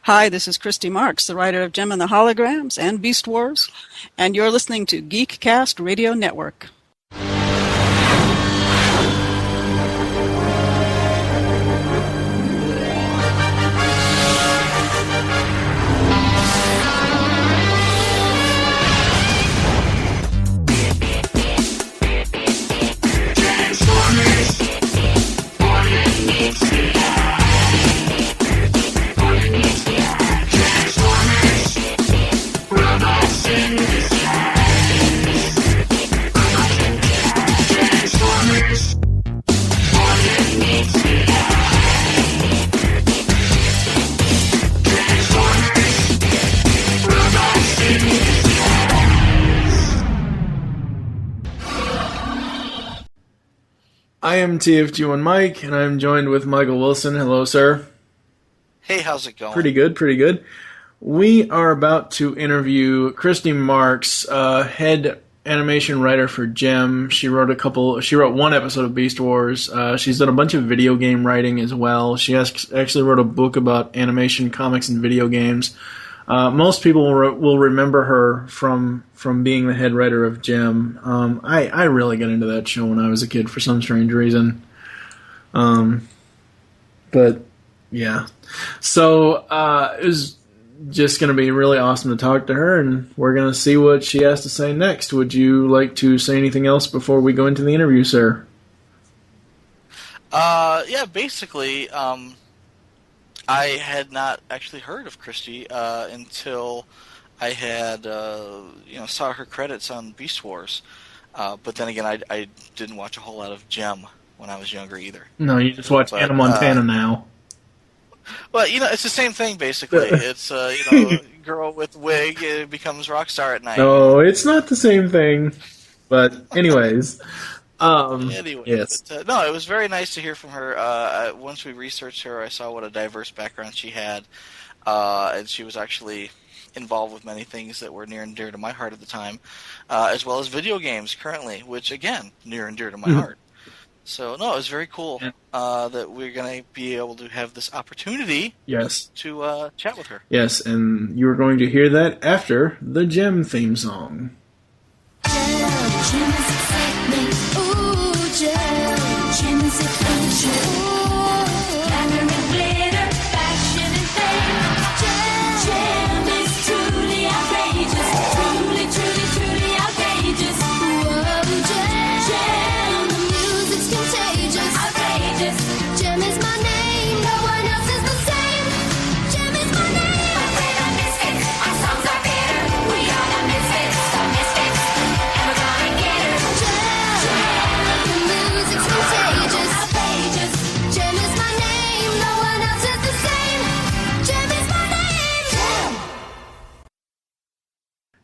Hi, this is Christy Marx, the writer of Gem and the Holograms and Beast Wars, and you're listening to GeekCast Radio Network. I am TFG1Mike, and I'm joined with Michael Wilson. Hello, sir. Hey, how's it going? Pretty good, pretty good. We are about to interview Christy Marx, head animation writer for Gem. She wrote one episode of Beast Wars. She's done a bunch of video game writing as well. She actually wrote a book about animation, comics, and video games. Most people will remember her from being the head writer of Gem. I really got into that show when I was a kid for some strange reason. But yeah, so it was just going to be really awesome to talk to her, and we're going to see what she has to say next. Would you like to say anything else before we go into the interview, sir? Yeah, basically, I had not actually heard of Christy until I had saw her credits on Beast Wars. But then again, I didn't watch a whole lot of Gem when I was younger either. No, you just watch Hannah Montana now. Well, it's the same thing basically. It's girl with wig becomes rock star at night. No, it's not the same thing. But anyways. Anyway, yes. But, no, it was very nice to hear from her. Once we researched her, I saw what a diverse background she had, and she was actually involved with many things that were near and dear to my heart at the time, as well as video games currently, which, again, near and dear to my heart. So, no, it was very cool that we're going to be able to have this opportunity to chat with her. Yes, and you're going to hear that after the Gem theme song.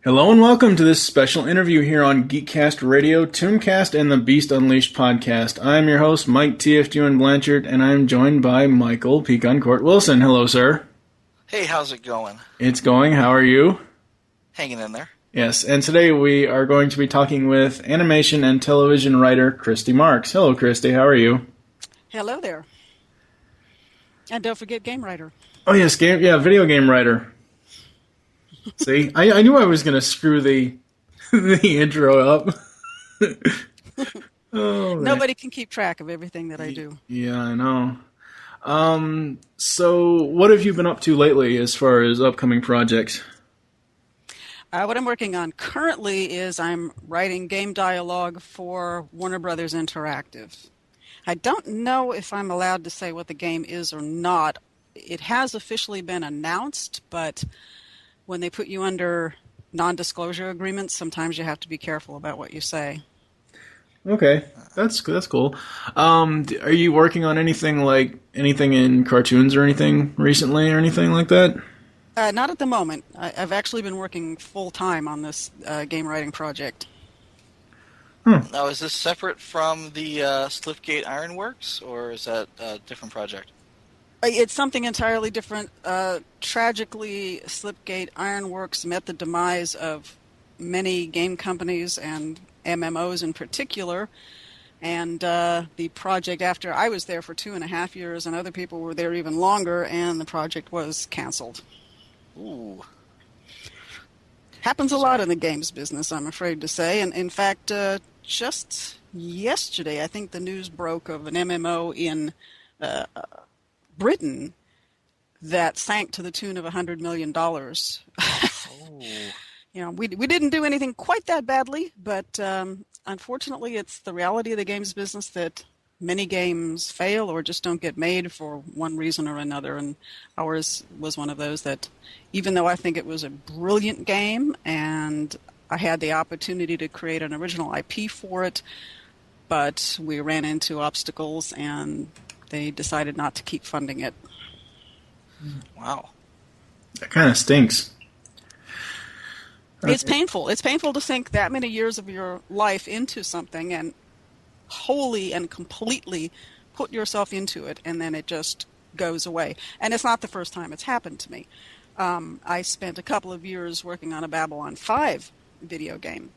Hello and welcome to this special interview here on GeekCast Radio, Tooncast, and the Beast Unleashed podcast. I'm your host, Mike TFG1 Blanchard, and I'm joined by Michael PecanCtMichael Wilson. Hello, sir. Hey, how's it going? It's going. How are you? Hanging in there. Yes, and today we are going to be talking with animation and television writer Christy Marx. Hello, Christy. How are you? Hello there. And don't forget game writer. Oh, yes, video game writer. See, I knew I was going to screw the intro up. Nobody can keep track of everything that I do. Yeah, I know. So what have you been up to lately as far as upcoming projects? What I'm working on currently is I'm writing game dialogue for Warner Brothers Interactive. I don't know if I'm allowed to say what the game is or not. It has officially been announced, but when they put you under non-disclosure agreements, sometimes you have to be careful about what you say. Okay, that's cool. Are you working on anything in cartoons or anything recently or anything like that? Not at the moment. I've actually been working full-time on this game writing project. Now, is this separate from the Slipgate Ironworks, or is that a different project? It's something entirely different. Tragically, Slipgate Ironworks met the demise of many game companies and MMOs in particular And the project, after I was there for 2.5 years, and other people were there even longer, and the project was canceled. Ooh. Happens a lot in the games business, I'm afraid to say. And in fact, just yesterday, I think the news broke of an MMO in Britain that sank to the tune of $100 million. Oh. You know, we didn't do anything quite that badly, but unfortunately, it's the reality of the games business that many games fail or just don't get made for one reason or another. And ours was one of those that, even though I think it was a brilliant game and I had the opportunity to create an original IP for it, but we ran into obstacles and they decided not to keep funding it. Wow. That kind of stinks. It's painful. It's painful to sink that many years of your life into something and wholly and completely put yourself into it, and then it just goes away. And it's not the first time it's happened to me. I spent a couple of years working on a Babylon 5 video game.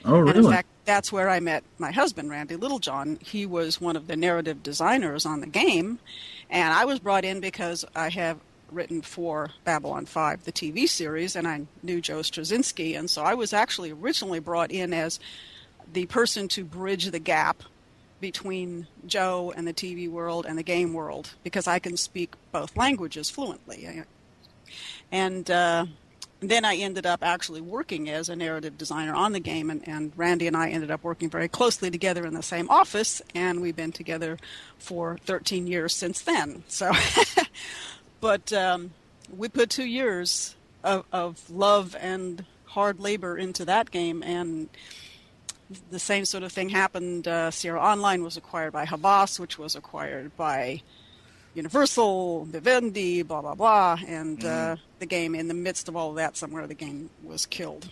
Oh, really? And in fact, that's where I met my husband, Randy Littlejohn. He was one of the narrative designers on the game, and I was brought in because I have written for Babylon 5, the TV series, and I knew Joe Straczynski, and so I was actually originally brought in as the person to bridge the gap between Joe and the TV world and the game world, because I can speak both languages fluently. And then I ended up actually working as a narrative designer on the game, and Randy and I ended up working very closely together in the same office, and we've been together for 13 years since then. So, but we put 2 years of love and hard labor into that game, and the same sort of thing happened. Sierra Online was acquired by Havas, which was acquired by Universal, Vivendi, blah, blah, blah, and the game, in the midst of all of that, somewhere the game was killed.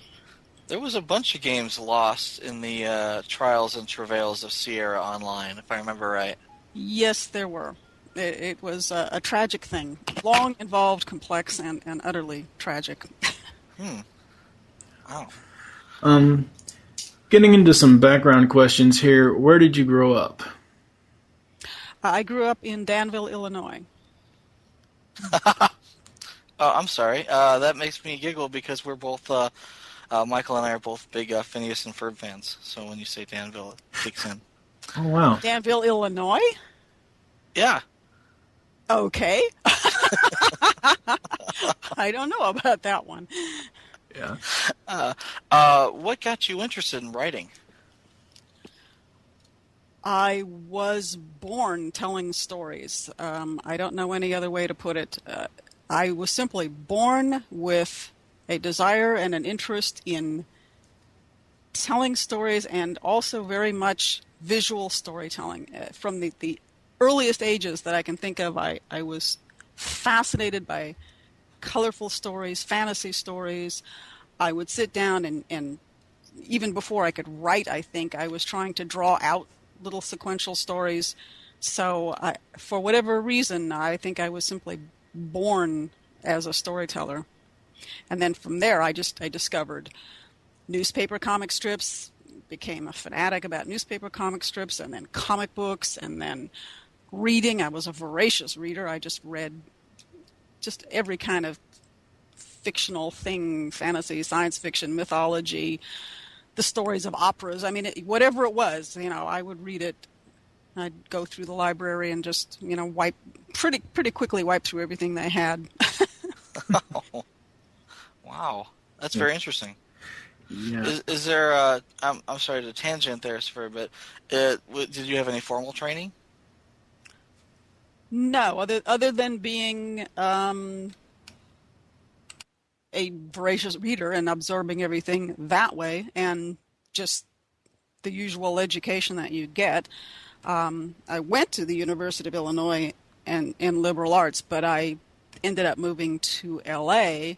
There was a bunch of games lost in the trials and travails of Sierra Online, if I remember right. Yes, there were. It was a tragic thing. Long, involved, complex, and utterly tragic. Wow. Getting into some background questions here, where did you grow up? I grew up in Danville, Illinois. I'm sorry. That makes me giggle because we're both, Michael and I are both big Phineas and Ferb fans. So when you say Danville, it kicks in. Oh, wow. Danville, Illinois? Yeah. Okay. I don't know about that one. Yeah. What got you interested in writing? I was born telling stories. I don't know any other way to put it. I was simply born with a desire and an interest in telling stories, and also very much visual storytelling. From the earliest ages that I can think of, I was fascinated by colorful stories, fantasy stories. I would sit down and even before I could write, I think, I was trying to draw out little sequential stories. So for whatever reason, I think I was simply born as a storyteller. And then from there, I discovered newspaper comic strips, became a fanatic about newspaper comic strips, and then comic books, and then reading. I was a voracious reader. I just read just every kind of fictional thing, fantasy, science fiction, mythology, the stories of operas. I mean, whatever it was, I would read it. I'd go through the library and just, pretty quickly wipe through everything they had. Oh, wow. That's very interesting. Yeah. Is there I'm sorry to tangent there for a bit. Did you have any formal training? No, other than being a voracious reader and absorbing everything that way, and just the usual education that you get. I went to the University of Illinois in liberal arts, but I ended up moving to LA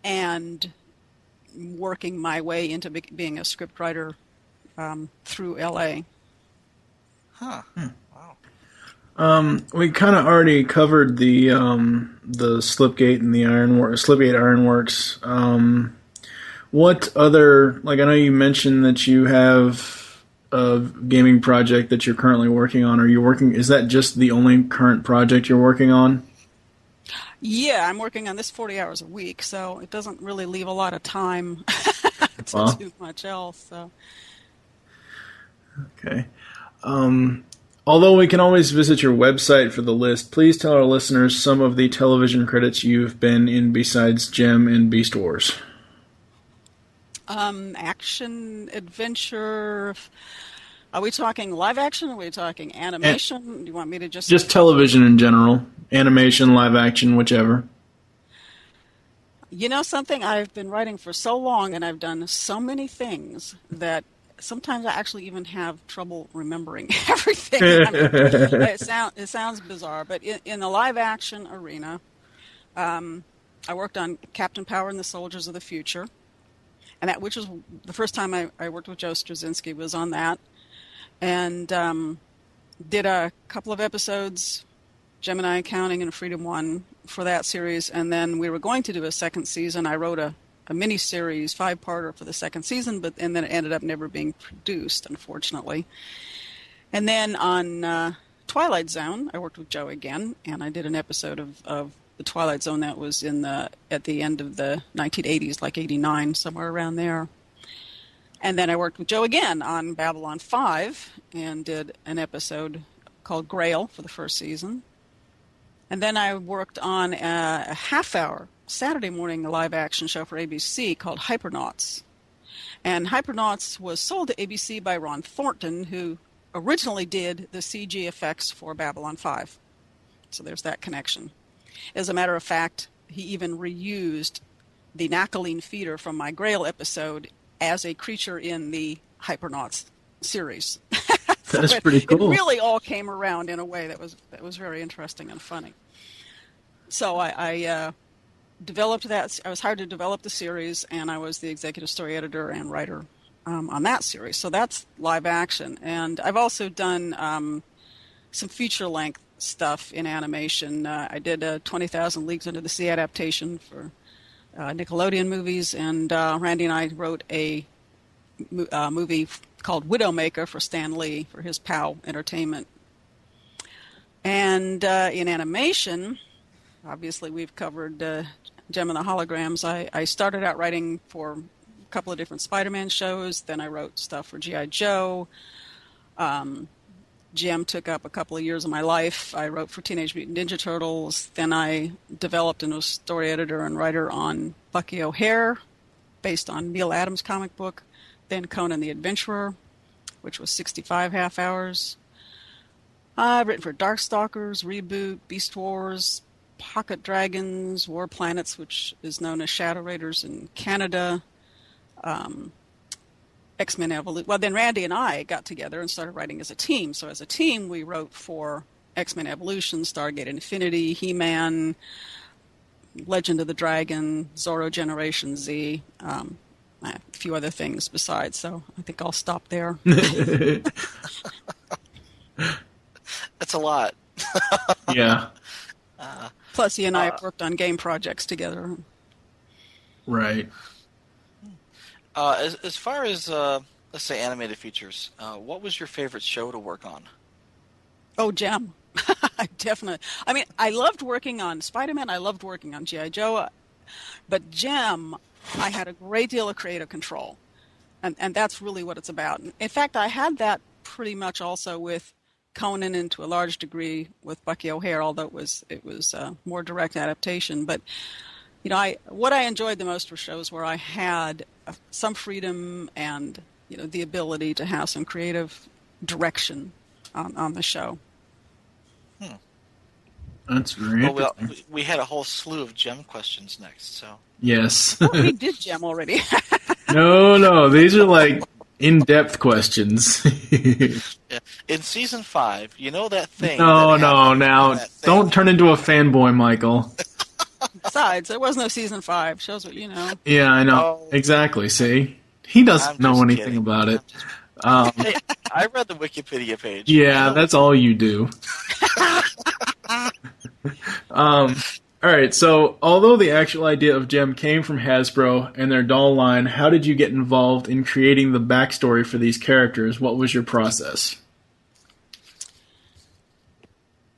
and working my way into being a scriptwriter through LA. Huh. Wow. We kind of already covered the Slipgate and the Slipgate Ironworks. What other, I know you mentioned that you have gaming project that you're currently working on? Is that just the only current project you're working on? Yeah, I'm working on this 40 hours a week, so it doesn't really leave a lot of time to Well, do much else. So. Okay. Although we can always visit your website for the list, please tell our listeners some of the television credits you've been in besides Gem and Beast Wars. Action, adventure. Are we talking live action or are we talking animation? Do you want me to just television in general. Animation, live action, whichever. You know something? I've been writing for so long and I've done so many things that sometimes I actually even have trouble remembering everything. I mean, it sounds bizarre, but in the live action arena, I worked on Captain Power and the Soldiers of the Future, and which was the first time I worked with Joe Straczynski was on that, and did a couple of episodes, Gemini Accounting and Freedom One for that series, and then we were going to do a second season. I wrote a mini-series 5-parter for the second season, and then it ended up never being produced, unfortunately. And then on Twilight Zone, I worked with Joe again, and I did an episode of the Twilight Zone that was at the end of the 1980s, like 89, somewhere around there. And then I worked with Joe again on Babylon 5 and did an episode called Grail for the first season. And then I worked on a half-hour Saturday morning live-action show for ABC called Hypernauts. And Hypernauts was sold to ABC by Ron Thornton, who originally did the CG effects for Babylon 5. So there's that connection. As a matter of fact, he even reused the Nakaline feeder from my Grail episode as a creature in the Hypernauts series. That's pretty cool. It really all came around in a way that was very interesting and funny. So I developed that. I was hired to develop the series, and I was the executive story editor and writer on that series. So that's live action. And I've also done some feature-length stuff in animation. I did a 20,000 Leagues Under the Sea adaptation for Nickelodeon movies, and Randy and I wrote a movie called Widowmaker for Stan Lee for his POW Entertainment. And in animation, obviously we've covered Gem and the Holograms. I started out writing for a couple of different Spider-Man shows, then I wrote stuff for G.I. Joe. Gem took up a couple of years of my life. I wrote for Teenage Mutant Ninja Turtles. Then I developed and was story editor and writer on Bucky O'Hare, based on Neil Adams' comic book. Then Conan the Adventurer, which was 65 half hours. I've written for Darkstalkers, Reboot, Beast Wars, Pocket Dragons, War Planets, which is known as Shadow Raiders in Canada, X-Men Evolution. Well, then Randy and I got together and started writing as a team. So as a team, we wrote for X-Men Evolution, Stargate Infinity, He-Man, Legend of the Dragon, Zorro Generation Z, a few other things besides. So I think I'll stop there. That's a lot. Yeah. Plus, he and I have worked on game projects together. Right. As far as, let's say, animated features, what was your favorite show to work on? Oh, Gem. Definitely. I mean, I loved working on Spider-Man. I loved working on G.I. Joe. But Gem, I had a great deal of creative control. And that's really what it's about. In fact, I had that pretty much also with Conan and to a large degree with Bucky O'Hare, although it was more direct adaptation. But you know, what I enjoyed the most were shows where I had some freedom and the ability to have some creative direction on the show. That's very interesting. We had a whole slew of Gem questions next, so yes. Oh, we did Gem already. No, these are like in-depth questions. Yeah. In season 5, you know that thing. No, now don't turn into a fanboy, Michael. Besides, there was no season 5. Shows what you know. Yeah, I know. Oh. Exactly. See, he doesn't know anything kidding. about it. Hey, I read the Wikipedia page. Yeah, that's all you do. All right, so although the actual idea of Gem came from Hasbro and their doll line, how did you get involved in creating the backstory for these characters? What was your process?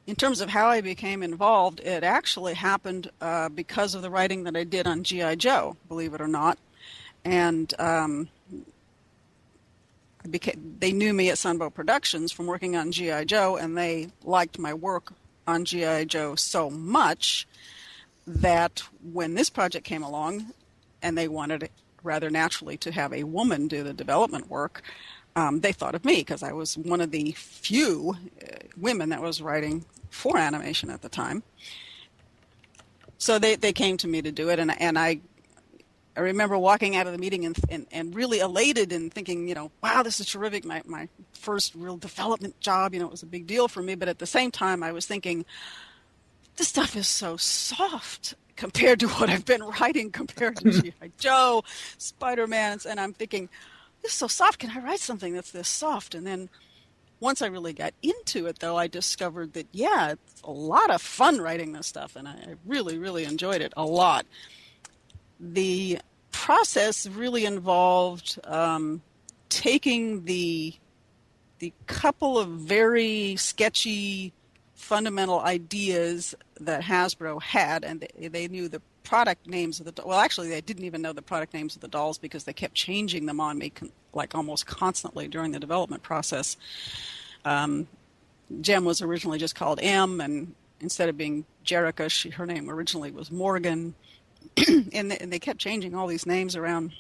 In terms of how I became involved, it actually happened because of the writing that I did on G.I. Joe, believe it or not. And they knew me at Sunbow Productions from working on G.I. Joe, and they liked my work on G.I. Joe so much that when this project came along, and they wanted rather naturally to have a woman do the development work, they thought of me because I was one of the few women that was writing for animation at the time. So they came to me to do it, and I remember walking out of the meeting and really elated and thinking, wow, this is terrific. My first real development job, it was a big deal for me. But at the same time, I was thinking, this stuff is so soft compared to what I've been writing, compared to G.I. Joe, Spider-Man. And I'm thinking, this is so soft. Can I write something that's this soft? And then once I really got into it, though, I discovered that, yeah, it's a lot of fun writing this stuff. And I really, really enjoyed it a lot. The process really involved taking the couple of very sketchy fundamental ideas that Hasbro had, and they knew the product names of the well, actually, they didn't even know the product names of the dolls because they kept changing them on me like almost constantly during the development process. Gem was originally just called M, and instead of being Jerica, her name originally was Morgan. and they kept changing all these names around.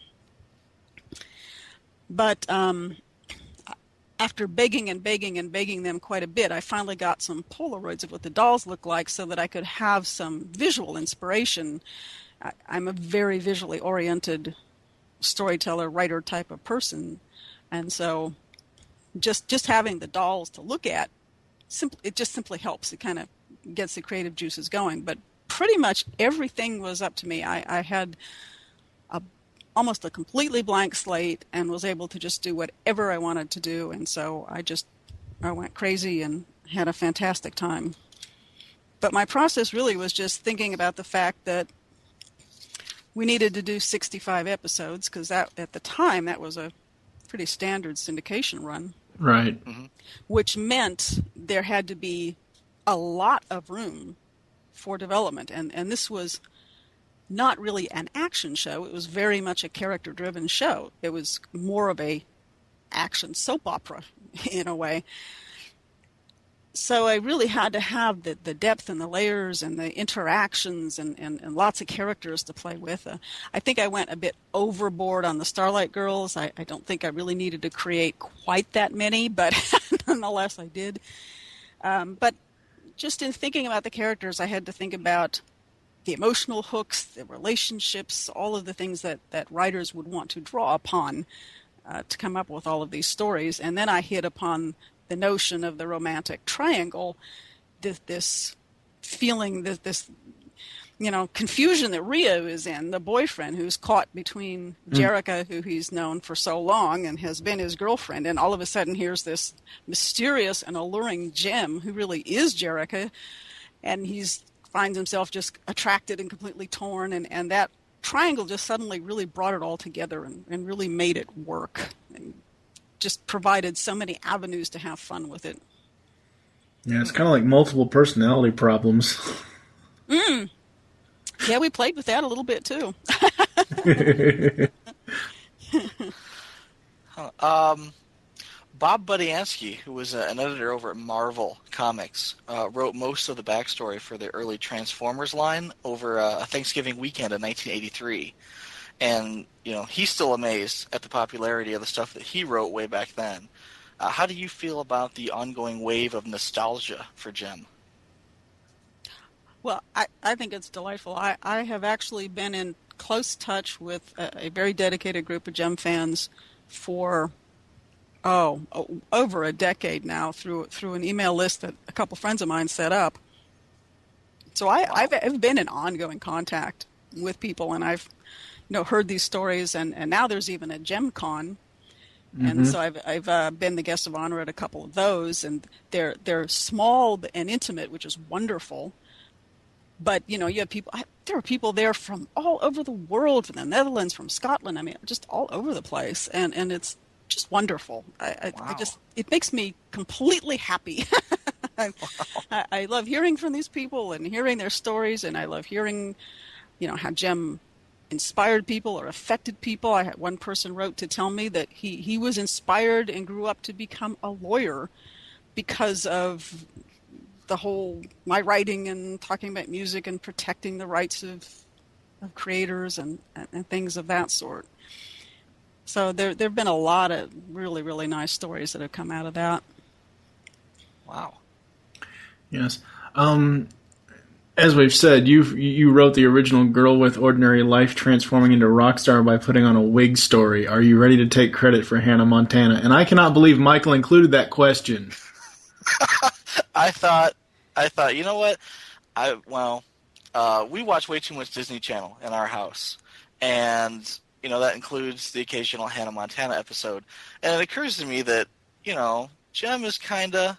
But after begging and begging and begging them quite a bit, I finally got some Polaroids of what the dolls look like so that I could have some visual inspiration. I'm a very visually oriented storyteller, writer type of person. And so just having the dolls to look at, it just simply helps. It kind of gets the creative juices going. But pretty much everything was up to me. I had almost a completely blank slate and was able to just do whatever I wanted to do. And so I went crazy and had a fantastic time. But my process really was just thinking about the fact that we needed to do 65 episodes because at the time that was a pretty standard syndication run. Right. Mm-hmm. Which meant there had to be a lot of room for development. And this was not really an action show. It was very much a character-driven show. It was more of a action soap opera in a way. So I really had to have the depth and the layers and the interactions and lots of characters to play with. I think I went a bit overboard on the Starlight Girls. I don't think I really needed to create quite that many, but nonetheless I did. But just in thinking about the characters, I had to think about the emotional hooks, the relationships, all of the things that writers would want to draw upon to come up with all of these stories. And then I hit upon the notion of the romantic triangle, this feeling, this confusion that Rio is in, the boyfriend who's caught between Jerica, who he's known for so long and has been his girlfriend, and all of a sudden here's this mysterious and alluring Gem who really is Jerica, and he's finds himself just attracted and completely torn, and that triangle just suddenly really brought it all together and really made it work and just provided so many avenues to have fun with it. Yeah, it's kind of like multiple personality problems. Yeah, we played with that a little bit too. Bob Budiansky, who was an editor over at Marvel Comics, wrote most of the backstory for the early Transformers line over a Thanksgiving weekend in 1983. And, he's still amazed at the popularity of the stuff that he wrote way back then. How do you feel about the ongoing wave of nostalgia for Gem? Well, I think it's delightful. I have actually been in close touch with a very dedicated group of Gem fans for over a decade now through an email list that a couple friends of mine set up. So I've been in ongoing contact with people, and I've heard these stories, and now there's even a Gem Con. Mm-hmm. And so I've been the guest of honor at a couple of those, and they're small and intimate, which is wonderful. But, you have people, there are people there from all over the world, from the Netherlands, from Scotland. I mean, just all over the place. And it's just wonderful. Wow. It makes me completely happy. I love hearing from these people and hearing their stories. And I love hearing, how Jem inspired people or affected people. I had one person wrote to tell me that he was inspired and grew up to become a lawyer because of the whole my writing and talking about music and protecting the rights of creators and things of that sort. So there have been a lot of really, really nice stories that have come out of that. Wow. Yes. As we've said, you wrote the original Girl with Ordinary Life transforming into rock star by putting on a wig story. Are you ready to take credit for Hannah Montana? And I cannot believe Michael included that question. I thought, you know what? We watch way too much Disney Channel in our house, and that includes the occasional Hannah Montana episode. And it occurs to me that Jem is kind of,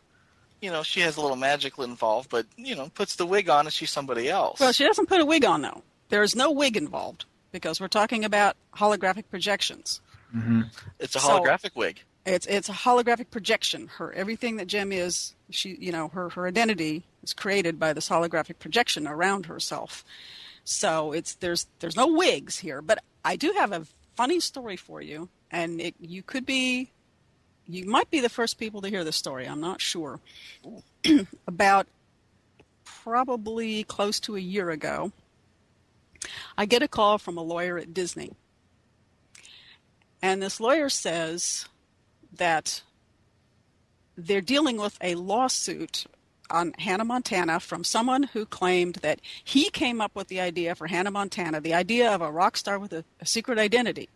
she has a little magic involved, but puts the wig on and she's somebody else. Well, she doesn't put a wig on though. There is no wig involved because we're talking about holographic projections. Mm-hmm. It's a holographic wig. It's a holographic projection. Everything that Jem is, her identity is created by this holographic projection around herself. So there's no wigs here, but I do have a funny story for you, and you might be the first people to hear this story. I'm not sure. About probably close to a year ago, I get a call from a lawyer at Disney, and this lawyer says that they're dealing with a lawsuit on Hannah Montana from someone who claimed that he came up with the idea for Hannah Montana, the idea of a rock star with a secret identity.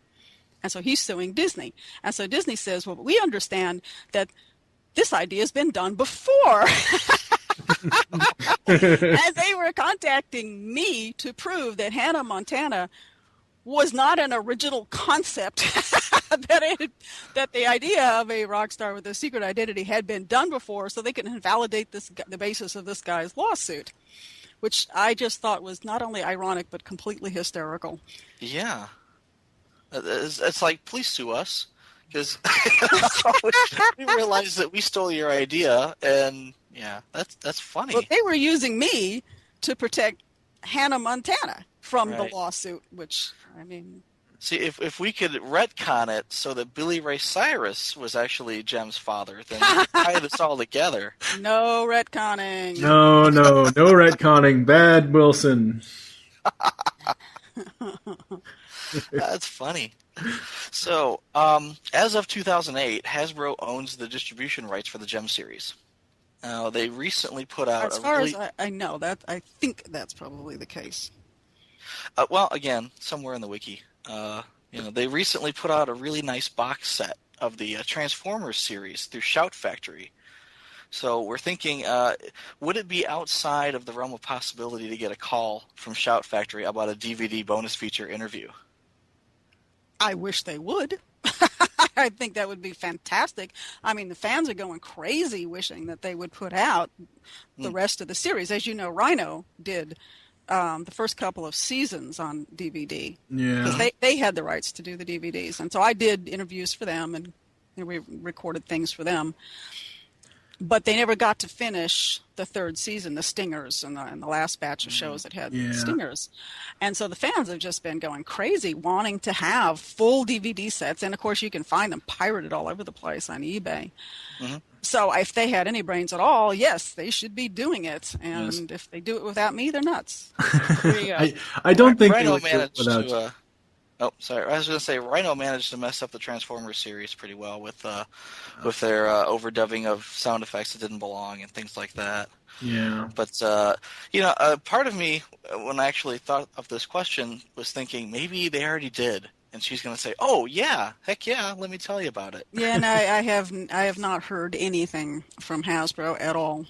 And so he's suing Disney. And so Disney says, well, we understand that this idea has been done before. As they were contacting me to prove that Hannah Montana was not an original concept, that the idea of a rock star with a secret identity had been done before, so they can invalidate the basis of this guy's lawsuit, which I just thought was not only ironic but completely hysterical. Yeah. It's like, please sue us, because we realized that we stole your idea, and yeah, that's funny. But they were using me to protect Hannah Montana from the lawsuit, which, I mean... See, if we could retcon it so that Billy Ray Cyrus was actually Jem's father, then we could tie this all together. No retconning. No retconning. Bad Wilson. That's funny. So, as of 2008, Hasbro owns the distribution rights for the Gem series. Now, they recently put out as far as I know, I think that's probably the case. Well, again, somewhere in the wiki. They recently put out a really nice box set of the Transformers series through Shout Factory. So we're thinking, would it be outside of the realm of possibility to get a call from Shout Factory about a DVD bonus feature interview? I wish they would. I think that would be fantastic. I mean, the fans are going crazy wishing that they would put out the rest of the series. As you know, Rhino did the first couple of seasons on DVD. Yeah. Because they had the rights to do the DVDs. And so I did interviews for them, and we recorded things for them. But they never got to finish the third season, the Stingers, and the last batch of shows that had Stingers. And so the fans have just been going crazy, wanting to have full DVD sets. And, of course, you can find them pirated all over the place on eBay. Mm-hmm. So if they had any brains at all, yes, they should be doing it. And if they do it without me, they're nuts. I don't think Rhino they would do it without Oh, sorry. I was going to say Rhino managed to mess up the Transformers series pretty well with their overdubbing of sound effects that didn't belong and things like that. Yeah. But part of me, when I actually thought of this question, was thinking maybe they already did, and she's going to say, "Oh yeah, heck yeah, let me tell you about it." Yeah, and I have not heard anything from Hasbro at all.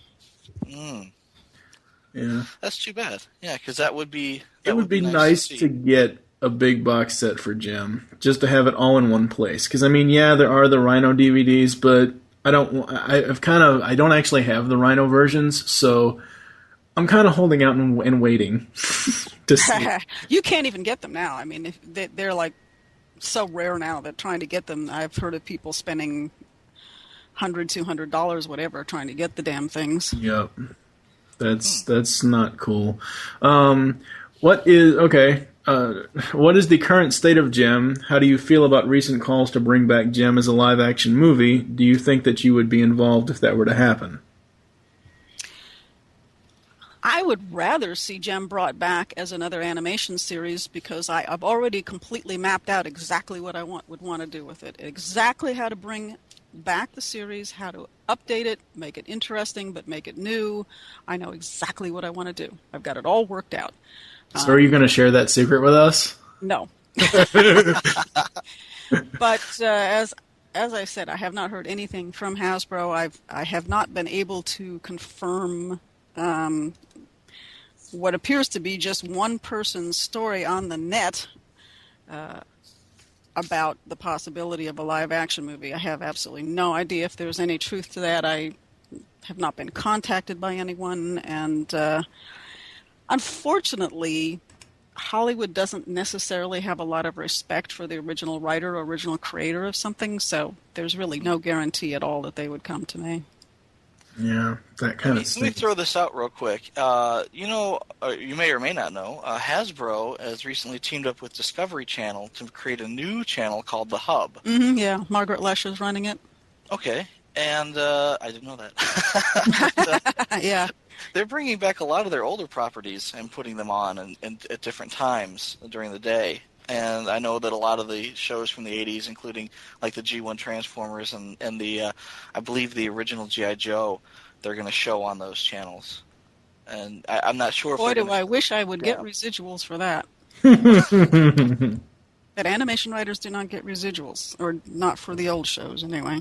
Yeah. That's too bad. Yeah, because that would be nice to get a big box set for Gem, just to have it all in one place. Because I mean, yeah, there are the Rhino DVDs, but I don't actually have the Rhino versions, so I'm kind of holding out and waiting to see. You can't even get them now. I mean, they're like so rare now that trying to get them, I've heard of people spending $100, whatever, trying to get the damn things. Yep. That's not cool. What is the current state of Gem? How do you feel about recent calls to bring back Gem as a live-action movie? Do you think that you would be involved if that were to happen? I would rather see Gem brought back as another animation series because I've already completely mapped out exactly what I would want to do with it. Exactly how to bring back the series, how to update it, make it interesting, but make it new. I know exactly what I want to do. I've got it all worked out. So are you going to share that secret with us? No. But as I said, I have not heard anything from Hasbro. I have not been able to confirm what appears to be just one person's story on the net about the possibility of a live-action movie. I have absolutely no idea if there's any truth to that. I have not been contacted by anyone, and unfortunately, Hollywood doesn't necessarily have a lot of respect for the original writer or original creator of something, so there's really no guarantee at all that they would come to me. Yeah, that kind of thing. Let me throw this out real quick. You may or may not know, Hasbro has recently teamed up with Discovery Channel to create a new channel called The Hub. Mm-hmm, yeah, Margaret Lesh is running it. Okay, and I didn't know that. Yeah. They're bringing back a lot of their older properties and putting them on and at different times during the day. And I know that a lot of the shows from the 80s, including like the G1 Transformers and the, I believe the original G.I. Joe, they're going to show on those channels. And I'm not sure if I wish I would get residuals for that. But animation writers do not get residuals, or not for the old shows anyway.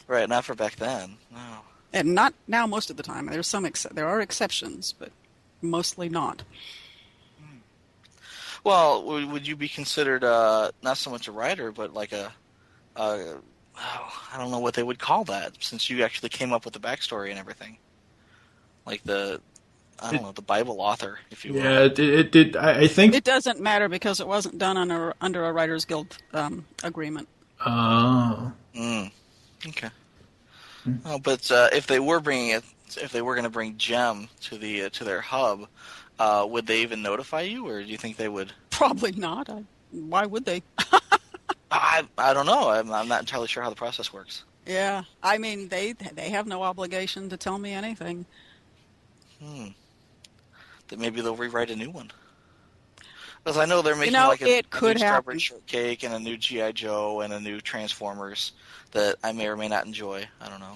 Right, not for back then, no. And not now most of the time. There are exceptions, but mostly not. Well, would you be considered not so much a writer, but like I don't know what they would call that, since you actually came up with the backstory and everything, like the Bible author, if you will. Yeah, I think it doesn't matter because it wasn't done under a Writers Guild agreement. Oh. Okay. Oh, but if they were going to bring Gem to their hub. Would they even notify you, or do you think they would? Probably not. Why would they? I don't know. I'm not entirely sure how the process works. Yeah, I mean they have no obligation to tell me anything. Then maybe they'll rewrite a new one. Because I know they're making a new Strawberry Shortcake and a new G.I. Joe and a new Transformers that I may or may not enjoy. I don't know.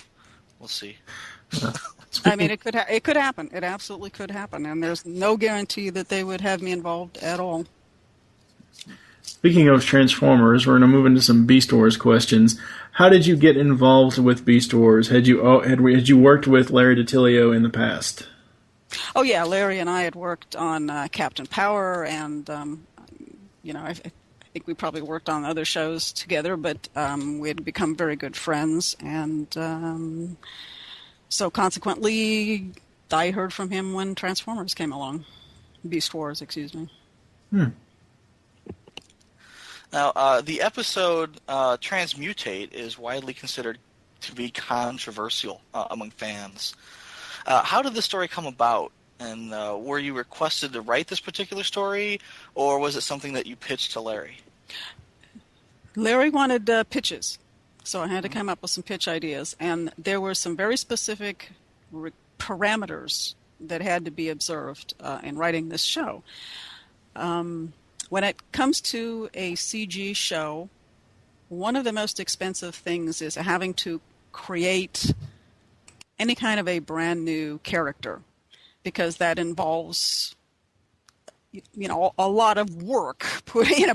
We'll see. I mean, it could happen. It absolutely could happen, and there's no guarantee that they would have me involved at all. Speaking of Transformers, we're going to move into some Beast Wars questions. How did you get involved with Beast Wars? Had you worked with Larry DiTillio in the past? Oh yeah, Larry and I had worked on Captain Power, and I think we probably worked on other shows together, but we had become very good friends, and so consequently, I heard from him when Transformers came along. Beast Wars, excuse me. Now, the episode Transmutate is widely considered to be controversial among fans. How did the story come about? And were you requested to write this particular story, or was it something that you pitched to Larry? Larry wanted pitches. So I had to come up with some pitch ideas, and there were some very specific parameters that had to be observed in writing this show. When it comes to a CG show, one of the most expensive things is having to create any kind of a brand new character, because that involves a lot of work putting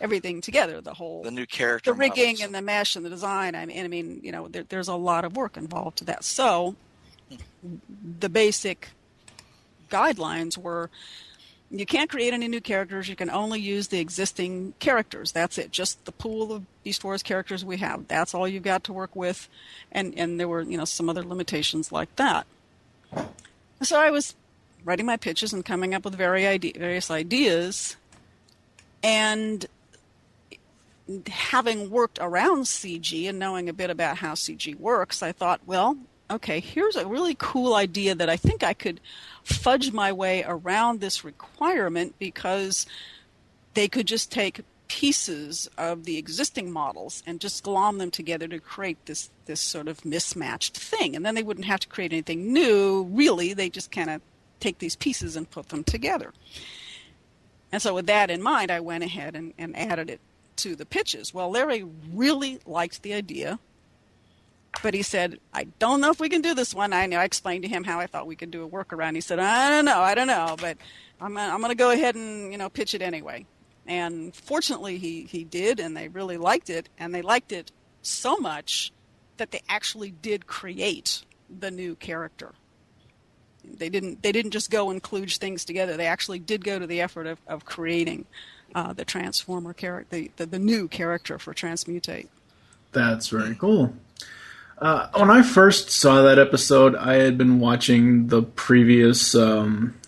everything together, the new character, the rigging models. And the mesh and the design. There's a lot of work involved to that. So the basic guidelines were you can't create any new characters. You can only use the existing characters. That's it. Just the pool of Beast Wars characters we have. That's all you've got to work with. And there were some other limitations like that. So I was writing my pitches and coming up with various ideas, and having worked around CG and knowing a bit about how CG works, I thought, well, okay, here's a really cool idea that I think I could fudge my way around this requirement, because they could just take pieces of the existing models and just glom them together to create this sort of mismatched thing. And then they wouldn't have to create anything new, really. They just kind of take these pieces and put them together. And so with that in mind, I went ahead and added it to the pitches. Well, Larry really liked the idea, but he said, I don't know if we can do this one. I explained to him how I thought we could do a workaround. He said, I don't know, but I'm going to go ahead and, pitch it anyway. And fortunately, he did, and they really liked it, and they liked it so much that they actually did create the new character. They didn't just go and kludge things together. They actually did go to the effort of creating the Transformer character, the new character for Transmutate. That's very cool. When I first saw that episode, I had been watching the previous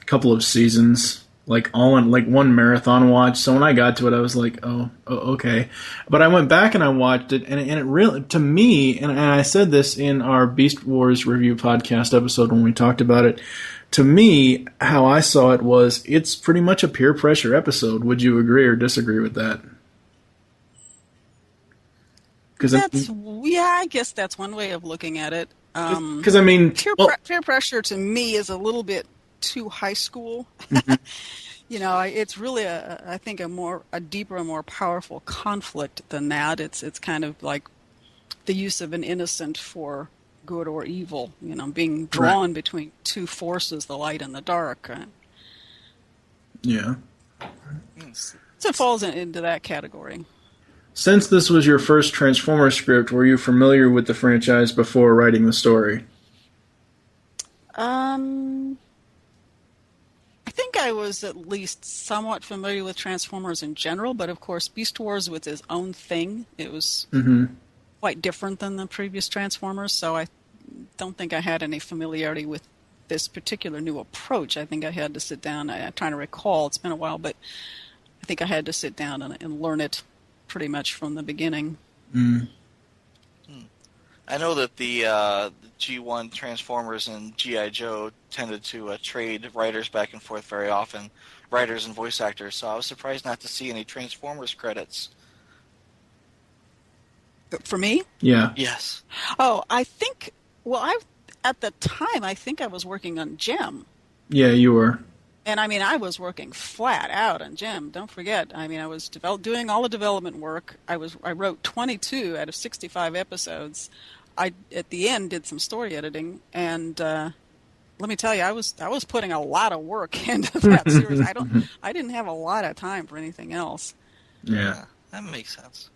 couple of seasons, like all in like one marathon watch. So when I got to it, I was like, oh okay. But I went back and I watched it, and it really, to me, and I said this in our Beast Wars review podcast episode when we talked about it, to me, how I saw it was, it's pretty much a peer pressure episode. Would you agree or disagree with that? I guess that's one way of looking at it. Because I mean, peer pressure to me is a little bit too high school. Mm-hmm. It's really I think a deeper and more powerful conflict than that. It's kind of like the use of an innocent for good or evil. Being drawn between two forces, the light and the dark. Yeah. So it falls into that category. Since this was your first Transformers script, were you familiar with the franchise before writing the story? I think I was at least somewhat familiar with Transformers in general, but of course Beast Wars was its own thing. It was quite different than the previous Transformers, so I don't think I had any familiarity with this particular new approach. I think I had to sit down. I'm trying to recall. It's been a while, but I think I had to sit down and learn it pretty much from the beginning. I know that the G1 Transformers and G.I. Joe tended to trade writers back and forth very often, writers and voice actors, so I was surprised not to see any Transformers credits. For me? Yeah. Yes. Oh, I think, at the time, I think I was working on Gem. Yeah, you were. And I was working flat out on Gem. Don't forget. I was doing all the development work. I wrote 22 out of 65 episodes. I at the end did some story editing, and let me tell you, I was putting a lot of work into that series. I didn't have a lot of time for anything else. Yeah, that makes sense.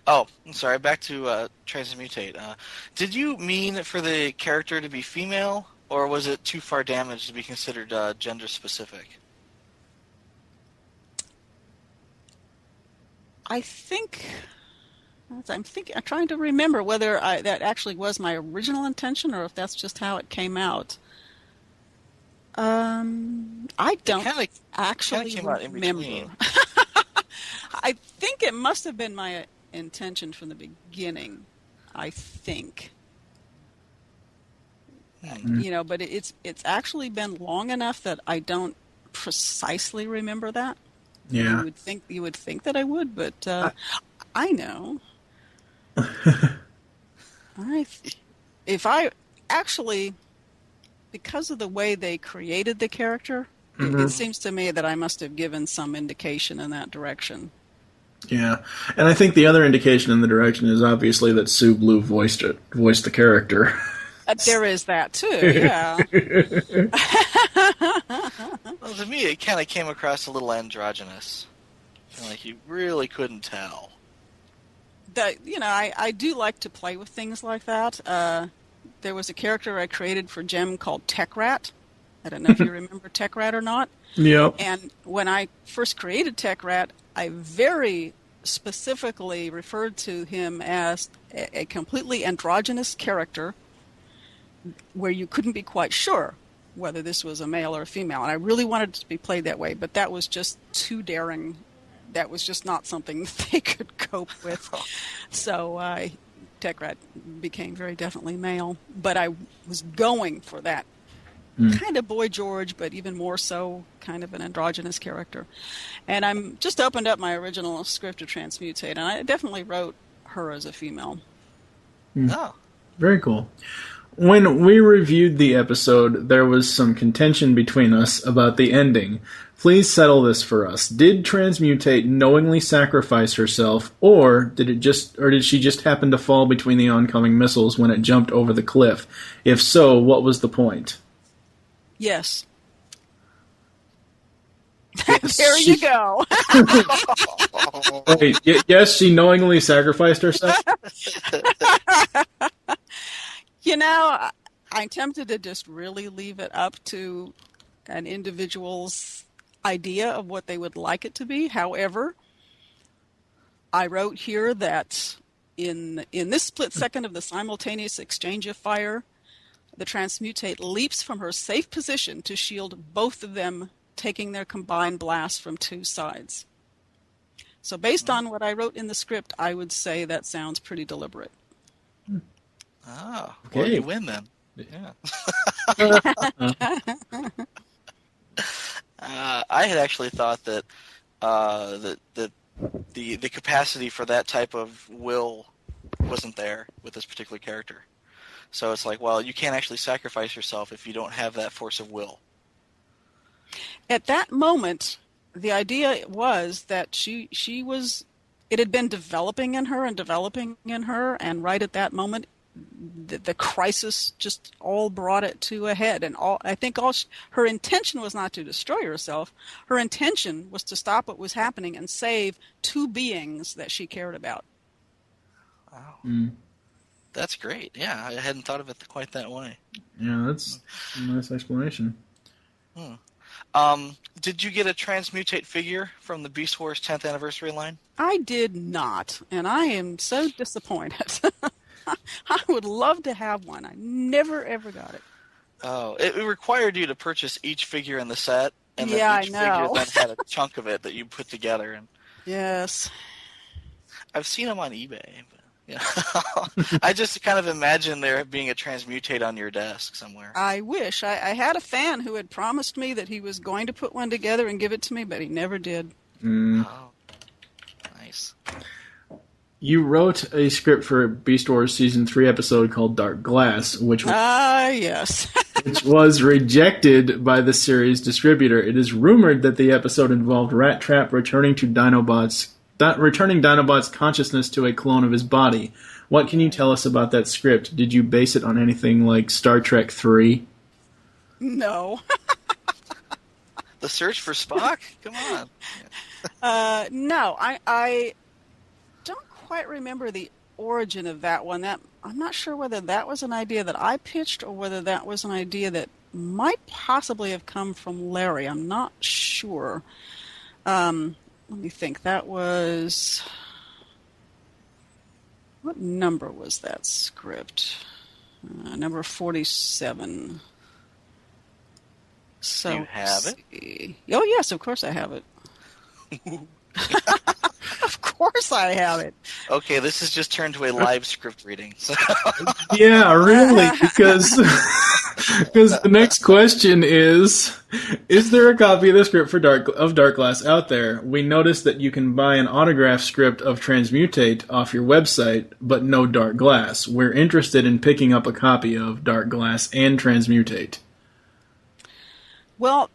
Oh, I'm sorry. Back to Transmutate. Did you mean for the character to be female? Or was it too far damaged to be considered gender specific? I'm trying to remember whether that actually was my original intention or if that's just how it came out. I don't actually remember. I think it must have been my intention from the beginning. I think. But it's actually been long enough that I don't precisely remember that. Yeah. You would think that I would, but I know. Because of the way they created the character, it seems to me that I must have given some indication in that direction. Yeah, and I think the other indication in the direction is obviously that Sue Blue voiced the character. There is that too, yeah. Well, to me, it kind of came across a little androgynous. Like you really couldn't tell. I do like to play with things like that. There was a character I created for Gem called Tech Rat. I don't know if you remember Tech Rat or not. Yep. And when I first created Tech Rat, I very specifically referred to him as a completely androgynous character where you couldn't be quite sure. whether this was a male or a female. And I really wanted it to be played that way, but that was just too daring. That was just not something that they could cope with. So Tech Rat became very definitely male. But I was going for that kind of Boy George, but even more so kind of an androgynous character. And I'm just opened up my original script of Transmutate, and I definitely wrote her as a female. Oh. Very cool. When we reviewed the episode, there was some contention between us about the ending. Please settle this for us. Did Transmutate knowingly sacrifice herself, or did she just happen to fall between the oncoming missiles when it jumped over the cliff? If so, what was the point? Yes. There you go. Wait, yes, she knowingly sacrificed herself? You know, I'm tempted to just really leave it up to an individual's idea of what they would like it to be. However, I wrote here that in this split second of the simultaneous exchange of fire, the Transmutate leaps from her safe position to shield both of them, taking their combined blast from two sides. So based on what I wrote in the script, I would say that sounds pretty deliberate. Oh, okay. Well, you win then. Yeah. I had actually thought that the capacity for that type of will wasn't there with this particular character. So it's like, well, you can't actually sacrifice yourself if you don't have that force of will. At that moment, the idea was that it had been developing in her, and right at that moment, the crisis just all brought it to a head. And I think her intention was not to destroy herself. Her intention was to stop what was happening and save two beings that she cared about. Wow. That's great. Yeah, I hadn't thought of it quite that way. Yeah, that's a nice explanation. Did you get a Transmutate figure from the Beast Wars 10th anniversary line? I did not, and I am so disappointed. I would love to have one. I never, ever got it. Oh, it required you to purchase each figure in the set, and then Yeah, each I know. figure then had a chunk of it that you put together. And Yes. I've seen them on eBay. But, I just kind of imagine there being a Transmutate on your desk somewhere. I wish. I had a fan who had promised me that he was going to put one together and give it to me, but he never did. Oh, nice. You wrote a script for Beast Wars Season 3 episode called Dark Glass, which yes. which was rejected by the series distributor. It is rumored that the episode involved Rat Trap returning Dinobot's consciousness to a clone of his body. What can you tell us about that script? Did you base it on anything like Star Trek 3? No. The Search for Spock? Come on. No, I don't quite remember the origin of that one. I'm not sure whether that was an idea that I pitched or whether that was an idea that might possibly have come from Larry. I'm not sure. Let me think. That was... What number was that script? Number 47. So, you have it? Oh, yes, of course I have it. Of course I have it. Okay, this has just turned to a live script reading. So. Yeah, really, because the next question is there a copy of the script for Dark Glass out there? We noticed that you can buy an autograph script of Transmutate off your website, but no Dark Glass. We're interested in picking up a copy of Dark Glass and Transmutate. Well,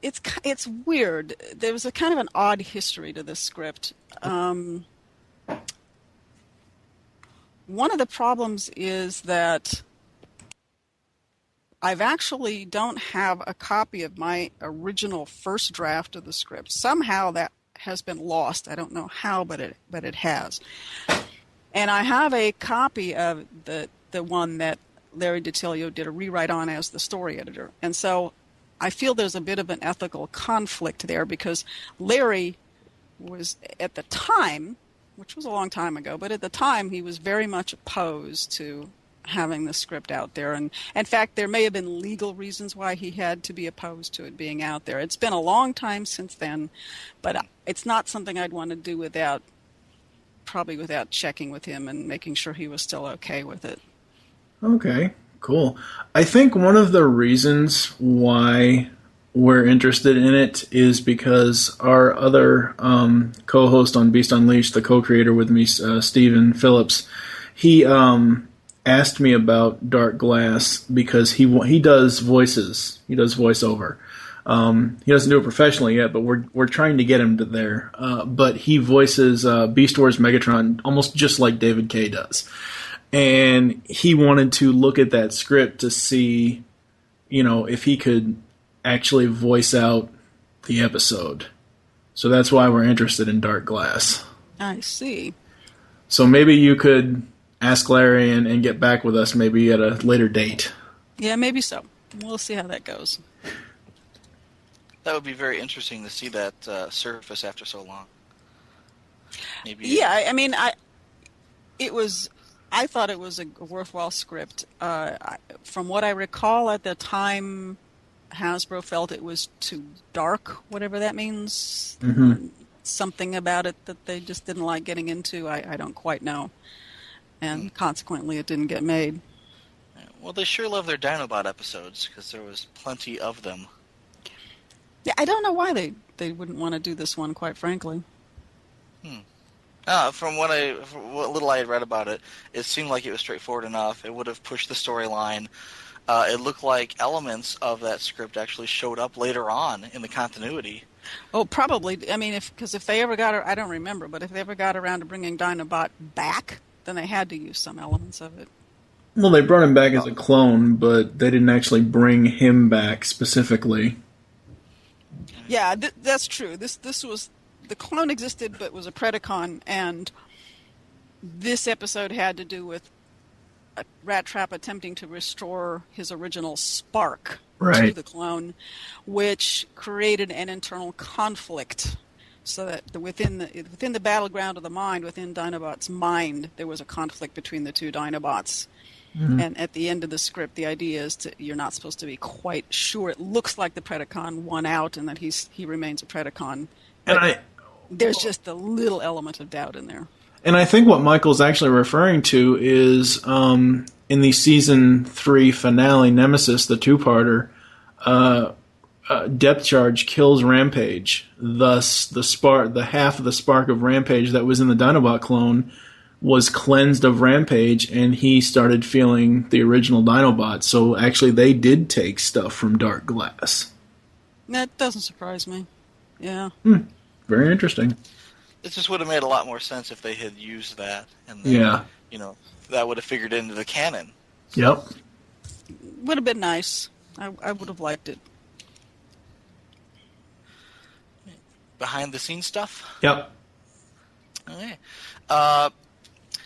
it's weird. There was a kind of an odd history to this script. One of the problems is that I've actually don't have a copy of my original first draft of the script. Somehow that has been lost. I don't know how, but it has. And I have a copy of the one that Larry DiTilio did a rewrite on as the story editor. And so I feel there's a bit of an ethical conflict there because Larry was, at the time, which was a long time ago, but at the time he was very much opposed to having the script out there. And in fact, there may have been legal reasons why he had to be opposed to it being out there. It's been a long time since then, but it's not something I'd want to do without checking with him and making sure he was still okay with it. Okay, cool. I think one of the reasons why we're interested in it is because our other co-host on Beast Unleashed, the co-creator with me, Stephen Phillips, he asked me about Dark Glass because he does voices. He does voiceover. He doesn't do it professionally yet, but we're trying to get him to there. But he voices Beast Wars Megatron almost just like David Kaye does. And he wanted to look at that script to see, if he could actually voice out the episode. So that's why we're interested in Dark Glass. I see. So maybe you could ask Larry and get back with us maybe at a later date. Yeah, maybe so. We'll see how that goes. That would be very interesting to see that surface after so long. Maybe. Yeah, I mean, I thought it was a worthwhile script. From what I recall at the time, Hasbro felt it was too dark, whatever that means. Mm-hmm. Something about it that they just didn't like getting into. I don't quite know. And consequently, it didn't get made. Well, they sure love their Dinobot episodes because there was plenty of them. Yeah, I don't know why they wouldn't want to do this one, quite frankly. From what little I had read about it, it seemed like it was straightforward enough. It would have pushed the storyline. It looked like elements of that script actually showed up later on in the continuity. Oh, probably. I mean, if they ever got, I don't remember, but if they ever got around to bringing Dinobot back, then they had to use some elements of it. Well, they brought him back as a clone, but they didn't actually bring him back specifically. Yeah, that's true. This was, the clone existed, but was a Predacon, and this episode had to do with a Rat Trap attempting to restore his original spark to the clone, which created an internal conflict. So that within the battleground of the mind, within Dinobot's mind, there was a conflict between the two Dinobots. Mm-hmm. And at the end of the script, the idea is you're not supposed to be quite sure. It looks like the Predacon won out, and that he remains a Predacon. And there's just a little element of doubt in there. And I think what Michael's actually referring to is in the season 3 finale, Nemesis, the two-parter, Depth Charge kills Rampage. Thus, the half of the spark of Rampage that was in the Dinobot clone was cleansed of Rampage, and he started feeling the original Dinobot. So actually, they did take stuff from Dark Glass. That doesn't surprise me. Yeah. Very interesting. It just would have made a lot more sense if they had used that, and then, that would have figured into the canon. Yep. Would have been nice. I would have liked it. Behind the scenes stuff? Yep. Okay.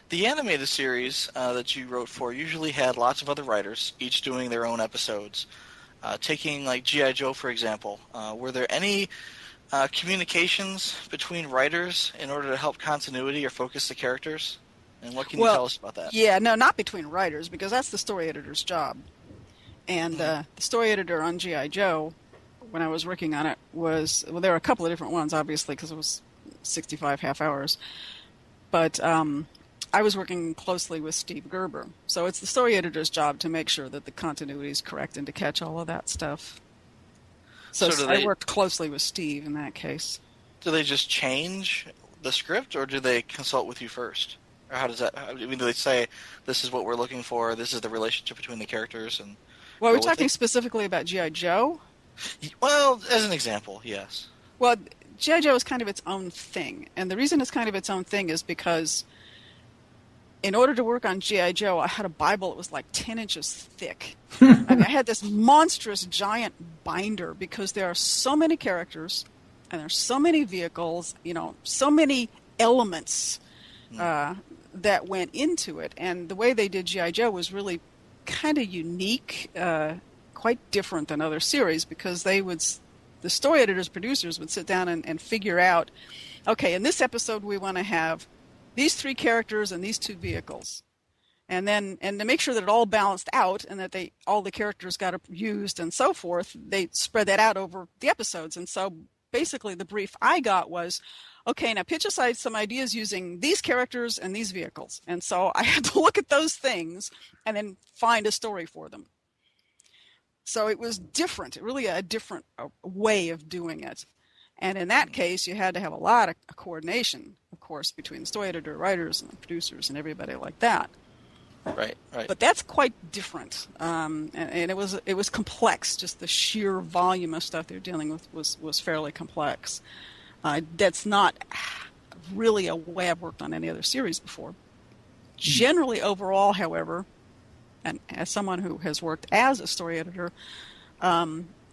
The animated series that you wrote for usually had lots of other writers, each doing their own episodes. Taking like G.I. Joe, for example, were there any communications between writers in order to help continuity or focus the characters? And what can you tell us about that? Yeah, no, not between writers, because that's the story editor's job. And the story editor on G.I. Joe, when I was working on it, there were a couple of different ones, obviously, because it was 65 half hours. But I was working closely with Steve Gerber. So it's the story editor's job to make sure that the continuity is correct and to catch all of that stuff. So I worked closely with Steve in that case. Do they just change the script, or do they consult with you first? Or how does that... I mean, do they say, this is what we're looking for, this is the relationship between the characters? And well, we're talking specifically about G.I. Joe? Well, as an example, yes. Well, G.I. Joe is kind of its own thing. And the reason it's kind of its own thing is because in order to work on G.I. Joe, I had a Bible that was like 10 inches thick. I had this monstrous giant binder because there are so many characters and there's so many vehicles, so many elements that went into it. And the way they did G.I. Joe was really kind of unique, quite different than other series, because the story editors, producers would sit down and figure out, okay, in this episode we want to have these 3 characters and these 2 vehicles. And to make sure that it all balanced out and that all the characters got used and so forth, they spread that out over the episodes. And so basically the brief I got was, okay, now pitch aside some ideas using these characters and these vehicles. And so I had to look at those things and then find a story for them. So it was different, really a different way of doing it. And in that case, you had to have a lot of coordination, of course, between the story editor, writers, and the producers, and everybody like that. Right. But that's quite different, and it was complex. Just the sheer volume of stuff they're dealing with was fairly complex. That's not really a way I've worked on any other series before. Generally, overall, however, and as someone who has worked as a story editor,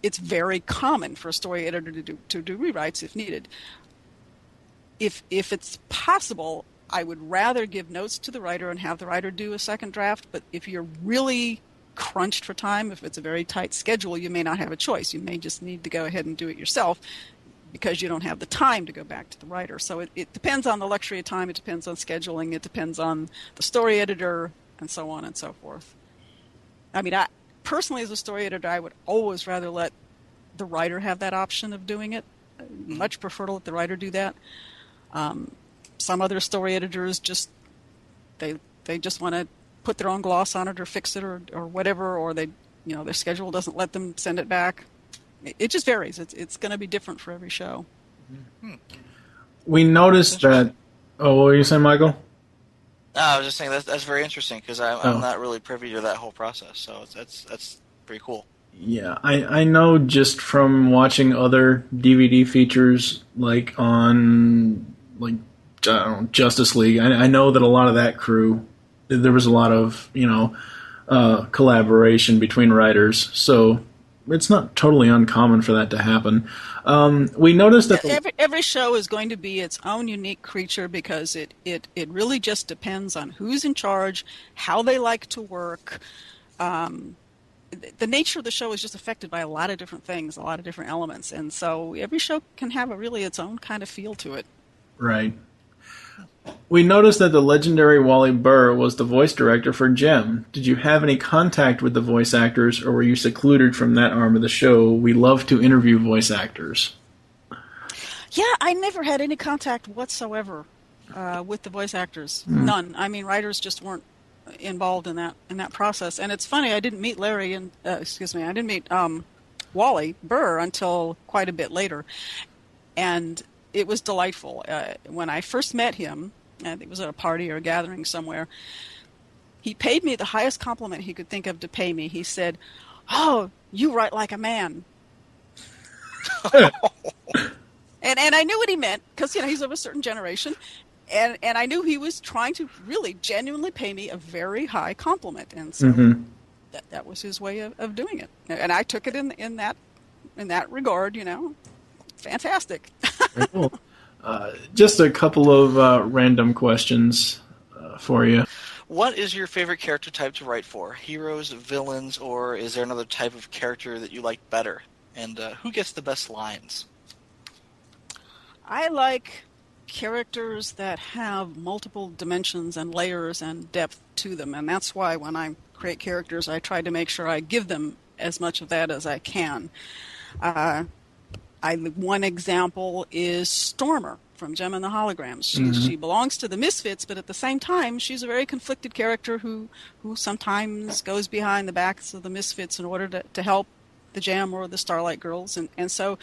it's very common for a story editor to do rewrites if needed. If it's possible, I would rather give notes to the writer and have the writer do a second draft, but if you're really crunched for time, if it's a very tight schedule, you may not have a choice. You may just need to go ahead and do it yourself because you don't have the time to go back to the writer. So it depends on the luxury of time, it depends on scheduling, it depends on the story editor, and so on and so forth. I mean, personally, as a story editor, I would always rather let the writer have that option of doing it. I'd much prefer to let the writer do that. Some other story editors they just want to put their own gloss on it or fix it or whatever, or their schedule doesn't let them send it back. It just varies. It's going to be different for every show. We noticed that. Oh, what were you saying, Michael? No, I was just saying that's very interesting because I'm not really privy to that whole process. So that's pretty cool. Yeah, I know just from watching other DVD features like on Justice League. I know that a lot of that crew, there was a lot of collaboration between writers, so it's not totally uncommon for that to happen. We noticed that every show is going to be its own unique creature because it really just depends on who's in charge, how they like to work. The nature of the show is just affected by a lot of different things, a lot of different elements, and so every show can have its own kind of feel to it. Right. We noticed that the legendary Wally Burr was the voice director for Gem. Did you have any contact with the voice actors, or were you secluded from that arm of the show? We love to interview voice actors. Yeah, I never had any contact whatsoever with the voice actors. None. I mean, writers just weren't involved in that process. And it's funny, I didn't meet Wally Burr until quite a bit later, and it was delightful. When I first met him, and it was at a party or a gathering somewhere, he paid me the highest compliment he could think of to pay me. He said, "Oh, you write like a man." and I knew what he meant because he's of a certain generation, and I knew he was trying to really genuinely pay me a very high compliment, and so that was his way of doing it, and I took it in that regard. Fantastic. Very cool. Just a couple of random questions for you. What is your favorite character type to write for? Heroes, villains, or is there another type of character that you like better? And who gets the best lines? I like characters that have multiple dimensions and layers and depth to them, and that's why when I create characters, I try to make sure I give them as much of that as I can. One example is Stormer from Gem and the Holograms. She belongs to the Misfits, but at the same time, she's a very conflicted character who sometimes goes behind the backs of the Misfits in order to help the Gem or the Starlight Girls. And so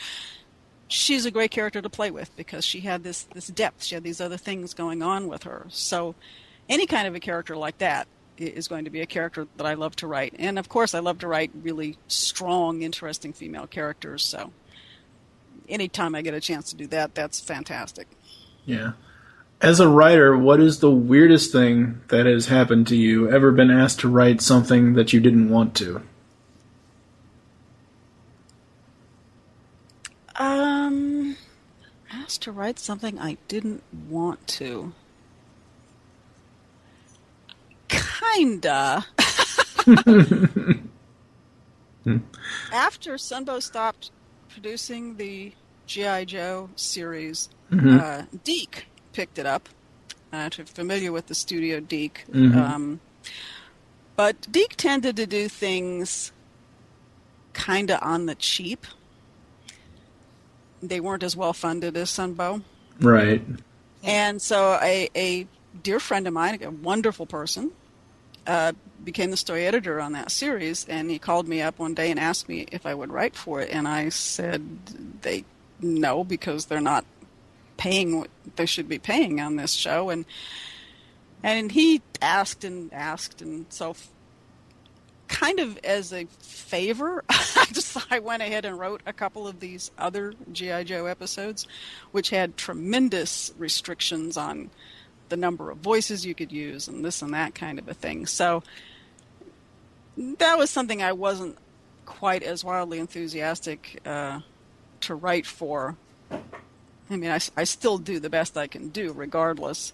she's a great character to play with because she had this depth. She had these other things going on with her. So any kind of a character like that is going to be a character that I love to write. And, of course, I love to write really strong, interesting female characters, so anytime I get a chance to do that, that's fantastic. Yeah. As a writer, what is the weirdest thing that has happened to you? Ever been asked to write something that you didn't want to? Asked to write something I didn't want to. Kinda. After Sunbow stopped producing the G.I. Joe series, Deke picked it up. If you're familiar with the studio Deke, But Deke tended to do things kind of on the cheap. They weren't as well funded as Sunbow. Right. And so a dear friend of mine, a wonderful person, became the story editor on that series, and he called me up one day and asked me if I would write for it, and I said no, because they're not paying what they should be paying on this show, and he asked, and so kind of as a favor, I went ahead and wrote a couple of these other G.I. Joe episodes, which had tremendous restrictions on the number of voices you could use and this and that kind of a thing. So that was something I wasn't quite as wildly enthusiastic to write for. I mean, I still do the best I can do regardless.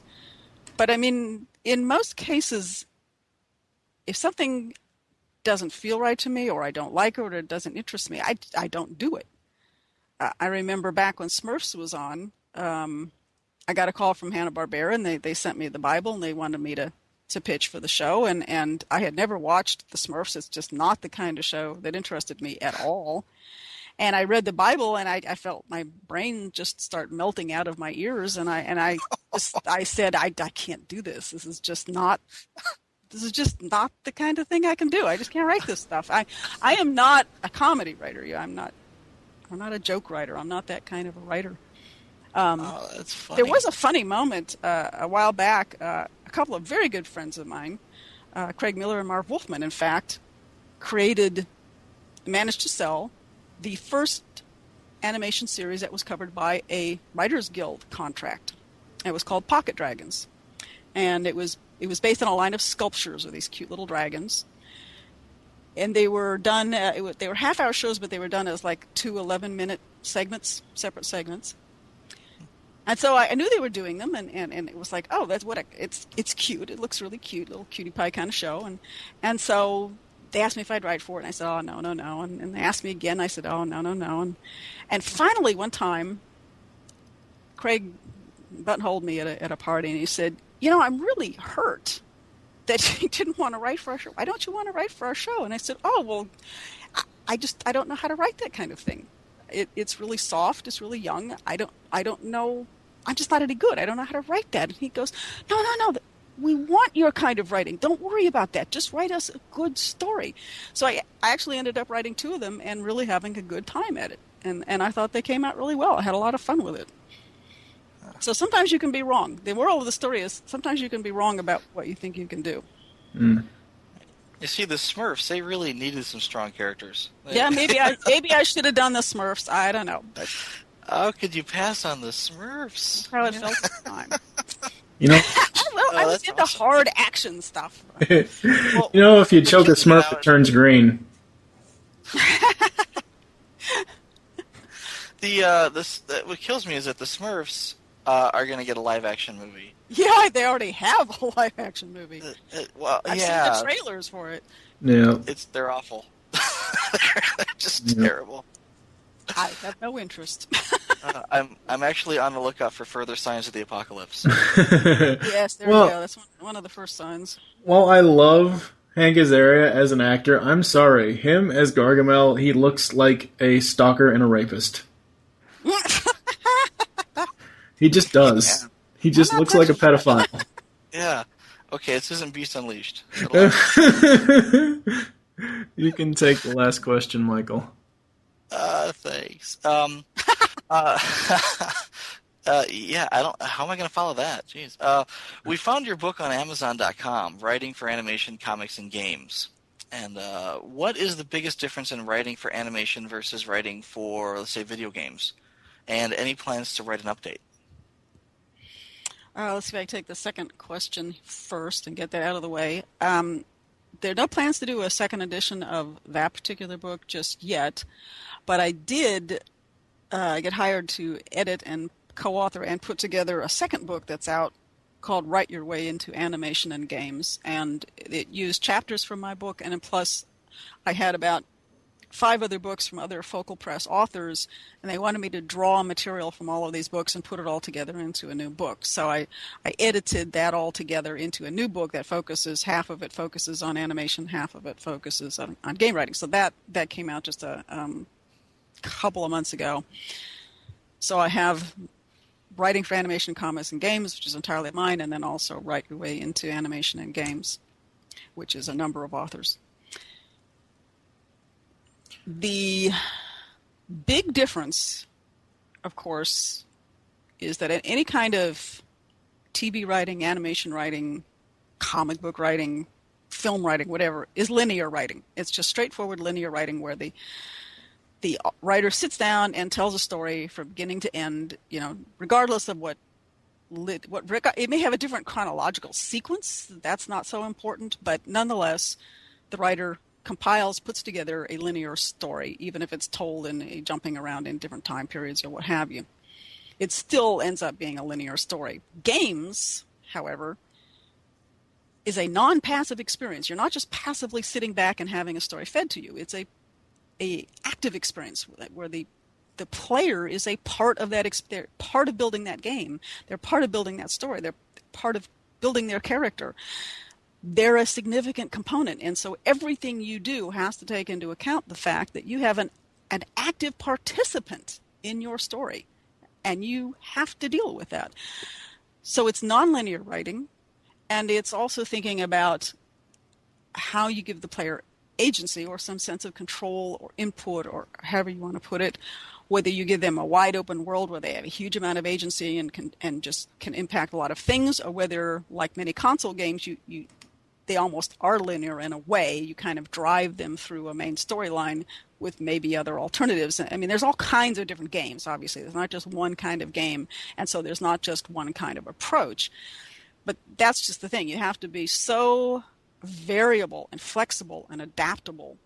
But I mean, in most cases, if something doesn't feel right to me, or I don't like it, or it doesn't interest me, I don't do it. I remember back when Smurfs was on, I got a call from Hanna-Barbera, and they sent me the Bible, and they wanted me to pitch for the show, and I had never watched the Smurfs. It's just not the kind of show that interested me at all. And I read the Bible, and I felt my brain just start melting out of my ears, and I said, I can't do this. This is just not the kind of thing I can do. I just can't write this stuff. I am not a comedy writer. I'm not a joke writer. I'm not that kind of a writer. That's funny. There was a funny moment a while back. A couple of very good friends of mine, Craig Miller and Marv Wolfman, in fact, managed to sell the first animation series that was covered by a Writers Guild contract. It was called Pocket Dragons, and it was based on a line of sculptures of these cute little dragons. And they were done. They were half-hour shows, but they were done as like 2 11-minute segments, separate segments. And so I knew they were doing them, and it was like, oh, that's what it's cute. It looks really cute, little cutie pie kind of show. And so they asked me if I'd write for it, and I said, oh, no. And they asked me again, and I said, oh, no. And finally, one time, Craig buttonholed me at a party, and he said, I'm really hurt that you didn't want to write for our show. Why don't you want to write for our show? And I said, oh, well, I don't know how to write that kind of thing. It's really soft. It's really young. I don't know. I'm just not any good. I don't know how to write that. And he goes, no. We want your kind of writing. Don't worry about that. Just write us a good story. So I actually ended up writing 2 of them and really having a good time at it. And I thought they came out really well. I had a lot of fun with it. So sometimes you can be wrong. The moral of the story is sometimes you can be wrong about what you think you can do. Mm. You see, the Smurfs, they really needed some strong characters. Yeah, maybe I should have done the Smurfs. I don't know. But how could you pass on the Smurfs? That's how it felt at the time. I was into awesome. hard action stuff. Well, if you choke a Smurf, it turns green. What kills me is that the Smurfs are going to get a live-action movie. Yeah, they already have a live-action movie. I've seen the trailers for it. Yeah, they're awful. They're just terrible. I have no interest. I'm actually on the lookout for further signs of the apocalypse. Yes, there we go. That's one of the first signs. While I love Hank Azaria as an actor, I'm sorry. Him as Gargamel, he looks like a stalker and a rapist. He just does. Yeah. He just looks like a pedophile. Yeah. Okay, this isn't Beast Unleashed. You can take the last question, Michael. Thanks. Yeah, how am I going to follow that? Jeez. We found your book on Amazon.com, Writing for Animation, Comics, and Games. And what is the biggest difference in writing for animation versus writing for, let's say, video games? And any plans to write an update? Let's see if I take the second question first and get that out of the way. There are no plans to do a second edition of that particular book just yet, but I did get hired to edit and co-author and put together a second book that's out called Write Your Way into Animation and Games, and it used chapters from my book, and then plus I had about 5 other books from other focal press authors, and they wanted me to draw material from all of these books and put it all together into a new book. So I edited that all together into a new book that focuses, half of it focuses on animation, half of it focuses on game writing. So that came out just a couple of months ago. So I have writing for animation, comics, and games, which is entirely mine, and then also Write Your Way into Animation and Games, which is a number of authors. The big difference, of course, is that any kind of TV writing, animation writing, comic book writing, film writing, whatever, is linear writing. It's just straightforward linear writing where the writer sits down and tells a story from beginning to end, regardless of it may have a different chronological sequence. That's not so important, but nonetheless, the writer compiles, puts together a linear story, even if it's told in jumping around in different time periods or what have you. It still ends up being a linear story. Games, however, is a non-passive experience. You're not just passively sitting back and having a story fed to you. It's a active experience where the player is a part of that. They're part of building that game. They're part of building that story. They're part of building their character. They're a significant component, and so everything you do has to take into account the fact that you have an active participant in your story, and you have to deal with that. So it's nonlinear writing, and it's also thinking about how you give the player agency or some sense of control or input or however you want to put it, whether you give them a wide open world where they have a huge amount of agency and can impact a lot of things, or whether, like many console games, they almost are linear in a way. You kind of drive them through a main storyline with maybe other alternatives. I mean, there's all kinds of different games, obviously. There's not just one kind of game, and so there's not just one kind of approach. But that's just the thing. You have to be so variable and flexible and adaptable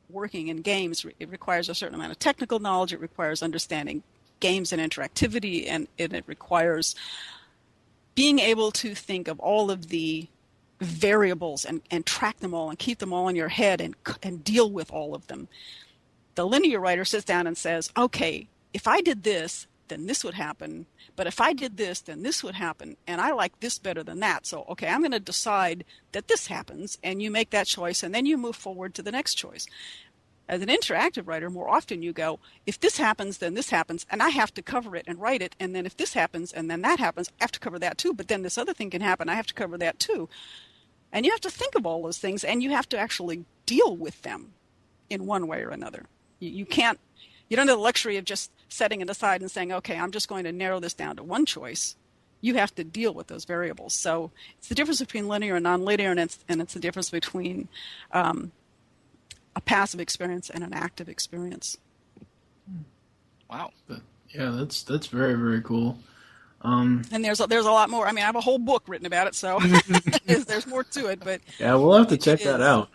working in games. It requires a certain amount of technical knowledge. It requires understanding games and interactivity, and it requires being able to think of all of the variables and track them all and keep them all in your head and deal with all of them. The linear writer sits down and says, okay, if I did this, then this would happen. But if I did this, then this would happen. And I like this better than that. So, okay, I'm going to decide that this happens, and you make that choice, and then you move forward to the next choice. As an interactive writer, more often you go, if this happens, then this happens, and I have to cover it and write it. And then if this happens and then that happens, I have to cover that too. But then this other thing can happen. I have to cover that too. And you have to think of all those things, and you have to actually deal with them in one way or another. You don't have the luxury of just setting it aside and saying, okay, I'm just going to narrow this down to one choice. You have to deal with those variables. So it's the difference between linear and nonlinear, and it's the difference between a passive experience and an active experience. Wow. Yeah, that's very, very cool. And there's a lot more. I mean, I have a whole book written about it, so there's more to it. But yeah, we'll have to check that out.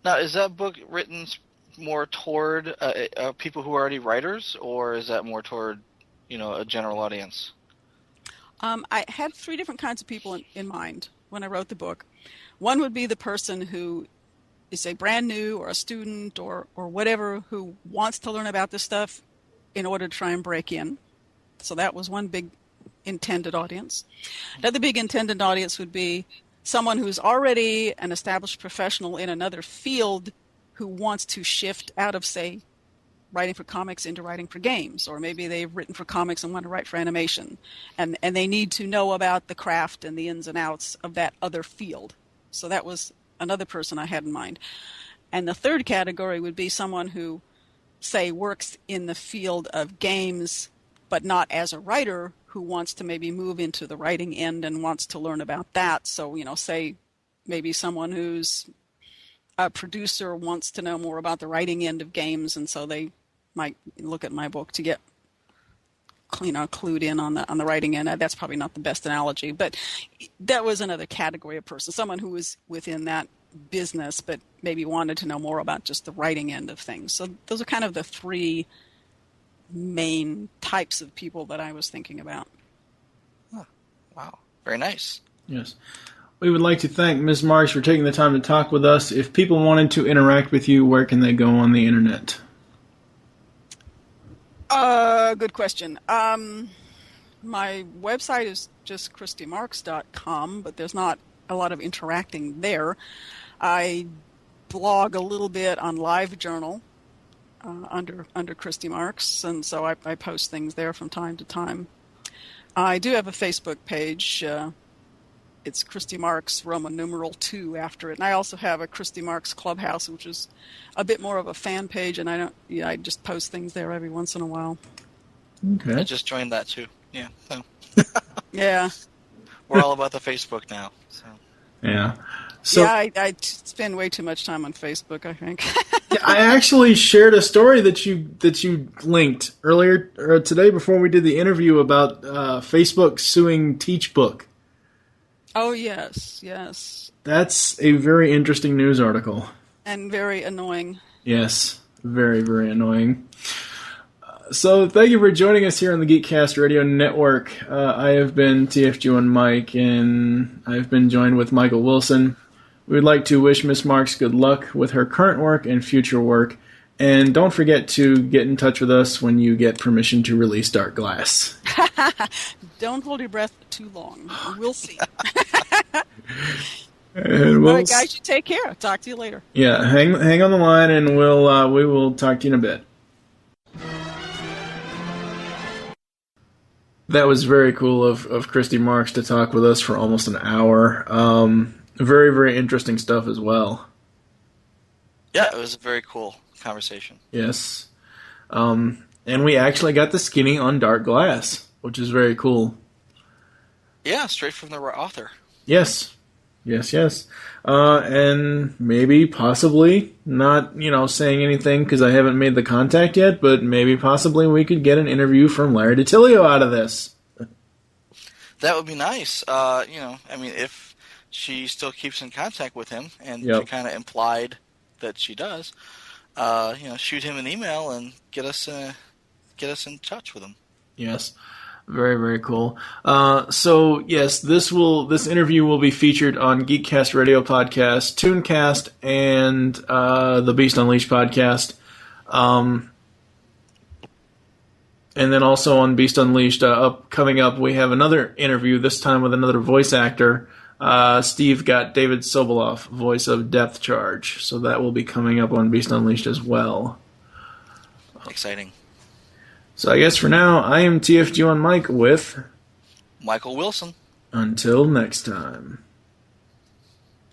Now, is that book written more toward people who are already writers, or is that more toward, a general audience? I had 3 different kinds of people in mind when I wrote the book. One would be the person who is a brand new or a student or whatever who wants to learn about this stuff in order to try and break in. So that was one big intended audience. Another big intended audience would be someone who's already an established professional in another field who wants to shift out of, say, writing for comics into writing for games, or maybe they've written for comics and want to write for animation, and they need to know about the craft and the ins and outs of that other field. So that was another person I had in mind. And the third category would be someone who, say, works in the field of games but not as a writer, who wants to maybe move into the writing end and wants to learn about that. So, say maybe someone who's a producer wants to know more about the writing end of games, and so they might look at my book to get clued in on the writing end. That's probably not the best analogy, but that was another category of person, someone who was within that business but maybe wanted to know more about just the writing end of things. So those are kind of the 3 main types of people that I was thinking about. Oh, wow. Very nice. Yes. We would like to thank Ms. Marx for taking the time to talk with us. If people wanted to interact with you, where can they go on the internet? Good question. My website is just ChristyMarx.com, but there's not a lot of interacting there. I blog a little bit on LiveJournal under Christy Marx, and so I post things there from time to time. I do have a Facebook page. It's Christy Marx, Roman numeral 2 after it. And I also have a Christy Marx Clubhouse, which is a bit more of a fan page, and I just post things there every once in a while. Okay. I just joined that too. Yeah. So. Yeah. We're all about the Facebook now. So. Yeah. So, yeah, I spend way too much time on Facebook, I think. yeah, I actually shared a story that you linked earlier today before we did the interview about Facebook suing TeachBook. Oh, yes. That's a very interesting news article. And very annoying. Yes, very, very annoying. So thank you for joining us here on the Geekcast Radio Network. I have been TFG1Mike, and I've been joined with Michael Wilson. We would like to wish Miss Marx good luck with her current work and future work. And don't forget to get in touch with us when you get permission to release Dark Glass. Don't hold your breath too long. We'll see. And all right, guys, you take care. Talk to you later. Yeah, hang on the line, and we will talk to you in a bit. That was very cool of Christy Marx to talk with us for almost an hour. Very, very interesting stuff as well. Yeah, it was a very cool conversation. Yes. And we actually got the skinny on Dark Glass, which is very cool. Yeah, straight from the author. Yes. And maybe, possibly, not, saying anything because I haven't made the contact yet, but maybe, possibly, we could get an interview from Larry DiTilio out of this. That would be nice. If she still keeps in contact with him, and she kind of implied that she does, shoot him an email and get us in touch with him. Yes. Very, very cool. So yes, this interview will be featured on Geekcast Radio Podcast, Tooncast, and the Beast Unleashed podcast. And then also on Beast Unleashed, coming up, we have another interview, this time with another voice actor. Steve got David Soboloff, voice of Depth Charge. So that will be coming up on Beast Unleashed as well. Exciting. So I guess for now, I am TFG1Mike with Michael Wilson. Until next time.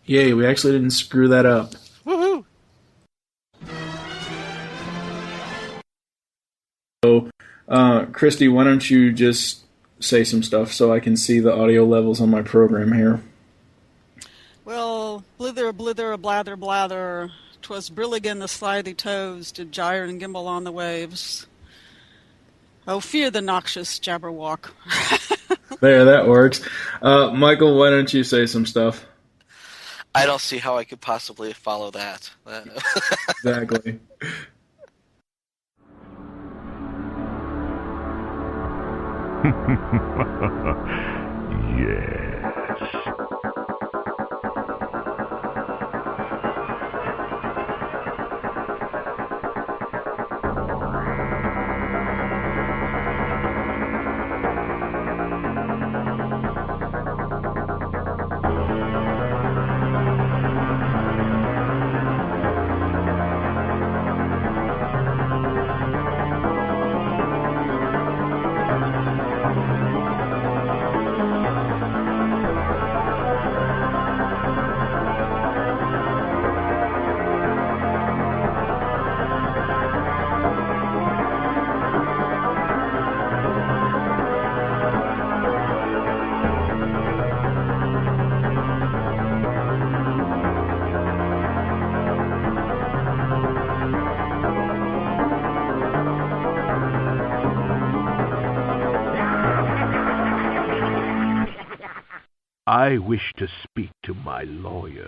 Yay, we actually didn't screw that up. Woohoo! So, Christy, why don't you just say some stuff so I can see the audio levels on my program here? Well, blither, blither, blather, blather. 'Twas Brilligan the slithy toes did gyre and gimble on the waves. Oh, fear the noxious Jabberwock. There, that works. Michael, why don't you say some stuff? I don't see how I could possibly follow that. Exactly. Yes. I wish to speak to my lawyer.